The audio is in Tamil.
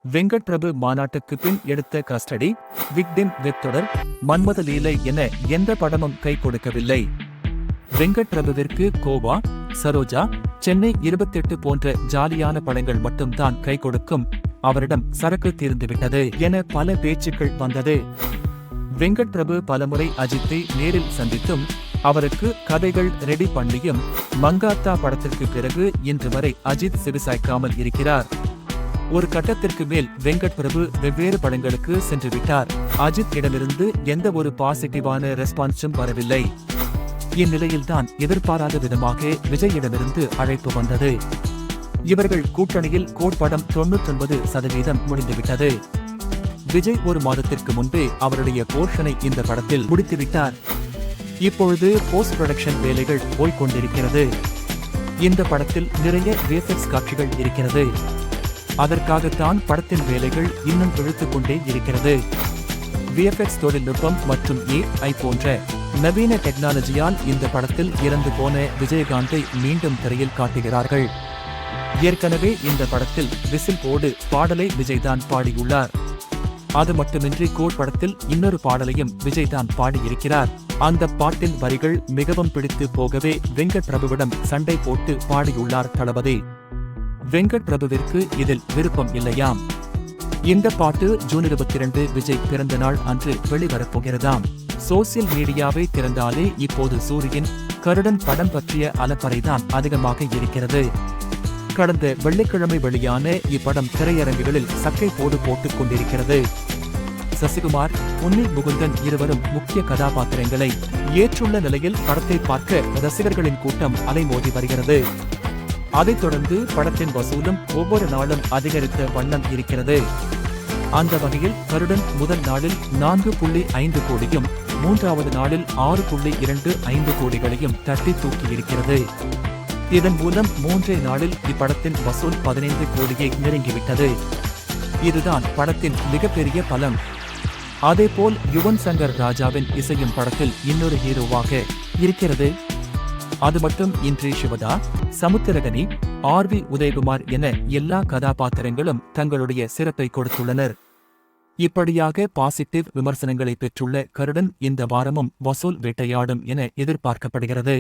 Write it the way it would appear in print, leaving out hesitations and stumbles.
வெங்கட் பிரபு மாநாட்டுக்கு பின் எடுத்த கஸ்டடி, விக்டிம் வெப் தொடர், மன்மத லீலை என எந்த படமும் கை கொடுக்கவில்லை. வெங்கட் பிரபுவிற்கு கோவா, சரோஜா, சென்னை 28 போன்ற ஜாலியான படங்கள் மட்டும்தான் கை கொடுக்கும், அவரிடம் சரக்கு தீர்ந்துவிட்டது என பல பேச்சுக்கள் வந்தது. வெங்கட் பிரபு பலமுறை அஜித்தை நேரில் சந்தித்தும் அவருக்கு கதைகள் ரெடி பண்ணியும் மங்காத்தா படத்திற்கு பிறகு இன்று வரை அஜித் செவிசாய்க்காமல் இருக்கிறார். ஒரு கட்டத்திற்கு மேல் வெங்கட் பிரபு வெவ்வேறு படங்களுக்கு சென்று விட்டார். அஜித் இடமிருந்து எந்த ஒரு பாசிட்டிவான ரெஸ்பான்ஸும் வரவில்லை. இந்நிலையில்தான் எதிர்பாராத விதமாக விஜயிடமிருந்து அழைப்பு வந்தது. இவர்கள் கூட்டணியில் கோட் படம் 99% முடிந்துவிட்டது. விஜய் ஒரு மாதத்திற்கு முன்பே அவருடைய போர்ஷனை இந்த படத்தில் முடித்துவிட்டார். இப்பொழுது போஸ்ட் புரொடக்ஷன் வேலைகள் போய்கொண்டிருக்கிறது. இந்த படத்தில் நிறைய விஎஃப்எக்ஸ் காட்சிகள் இருக்கிறது. அதற்காகத்தான் படத்தின் வேலைகள் இன்னும் இழுத்துக் கொண்டே இருக்கிறது. விஎஃப்எக்ஸ் தொழில்நுட்பம் மற்றும் AI போன்ற நவீன டெக்னாலஜியால் இந்த படத்தில் இறந்து போன விஜயகாந்தை மீண்டும் திரையில் காட்டுகிறார்கள். ஏற்கனவே இந்த படத்தில் விசில் போடு பாடலை விஜய்தான் பாடியுள்ளார். அது மட்டுமின்றி கோட் படத்தில் இன்னொரு பாடலையும் விஜய்தான் பாடியிருக்கிறார். அந்த பாட்டின் வரிகள் மிகவும் பிடித்து போகவே வெங்கட் பிரபுவிடம் சண்டை போட்டு பாடியுள்ளார் தளபதி. வெங்கட் பிரபுவிற்கு இதில் விருப்பம் இல்லையாம். இந்த பாட்டு ஜூன் 22 விஜய் பிறந்த நாள் அன்று வெளிவரப்போகிறதாம். சோசியல் மீடியாவை திறந்தாலே இப்போது சூரியன் கருடன் படம் பற்றிய அலப்பறைதான் அதிகமாக இருக்கிறது. கடந்த வெள்ளிக்கிழமை வெளியான இப்படம் திரையரங்குகளில் சக்கை போடு போட்டுக் கொண்டிருக்கிறது. சசிகுமார், உன்னில் முகுந்தன் இருவரும் முக்கிய கதாபாத்திரங்களை ஏற்றுள்ள நிலையில் படத்தை பார்க்க ரசிகர்களின் கூட்டம் அலைமோதி வருகிறது. அதைத் தொடர்ந்து படத்தின் வசூலும் ஒவ்வொரு நாளும் அதிகரித்த வண்ணம் இருக்கிறது. அந்த வகையில் கருடன் முதல் நாளில் 4.5 கோடியும் 3வது நாளில் 6.25 கோடிகளையும் தட்டி தூக்கியிருக்கிறது. இதன் மூலம் 3 நாளில் இப்படத்தின் வசூல் 15 கோடியை நெருங்கிவிட்டது. இதுதான் படத்தின் மிகப்பெரிய பலம். அதேபோல் யுவன் சங்கர் ராஜாவின் இசையும் படத்தில் இன்னொரு ஹீரோவாக இருக்கிறது. அது மட்டும் இன்றி சிவதா, சமுத்திரகனி, RV உதயகுமார் என எல்லா கதாபாத்திரங்களும் தங்களுடைய சிறப்பை கொடுத்துள்ளனர். இப்படியாக பாசிட்டிவ் விமர்சனங்களை பெற்றுள்ள கருடன் இந்த வாரமும் வசூல் வேட்டையாடும் என எதிர்பார்க்கப்படுகிறது.